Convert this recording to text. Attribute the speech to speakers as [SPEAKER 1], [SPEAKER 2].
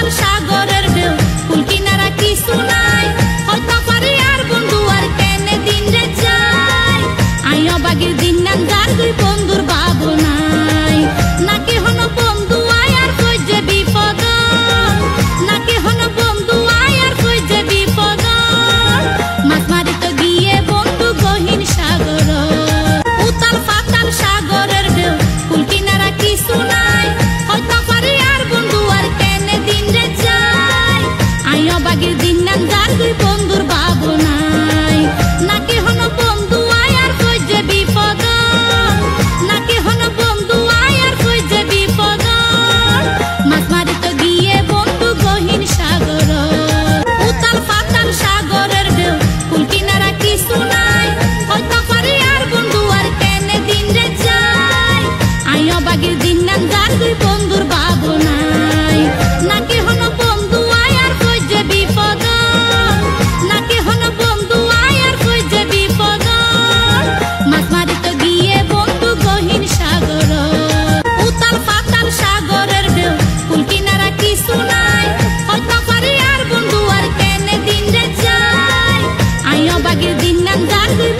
[SPEAKER 1] fatal সাগরের ঢেউ কুল কিনারা কিছু নাই হয়তো পারি আর বন্ধু আর কেনে দিন রে যায় আইও বাগির দিন নাম যার দুই বন্ধুর ভাবনাই নাকি হন বন্ধু আয়ার কই যে বিপদ নাকি হন বন্ধু আয়ার কই যে বিপদ মাছ মারিতে গিয়ে বন্ধু গহীন সাগর উতাল ফাতাল সাগরের ঢেউ কুল কিনারা কিছু নাই হয়তো পারি আর বন্ধু আর কেনে দিন রে যায় আইও বাগির দিন নাম যার দুই বন্ধুর ভাবনাই নাকি হন বন্ধু আয়ার কই যে বিপদ নাকি হন বন্ধু আয়ার কই যে বিপদ মাছ মারিতে গিয়ে বন্ধু গহীন সাগর উতাল ফাতাল সাগরের ঢেউ কুল কিনারা কিছু নাই হয়তো পারি আর বন্ধু আর কেনে দিন রে যায় আইও বাগির দিন নাম যার দুই বন্ধুর ভাবনাই নাকি হন বন্ধু আয়ার কই যে বিপদ নাকি হন বন্ধু আয়ার কই যে বিপদ মাছ মারিতে গিয়ে বন্ধু গহীন সাগর উতাল ফাতাল সাগরের ঢেউ কুল কিনারা কিছু নাই হয়তো পারি আর বন্ধু আর কেনে দিন রে যায় আইও বাগির দিন নাম যার দুই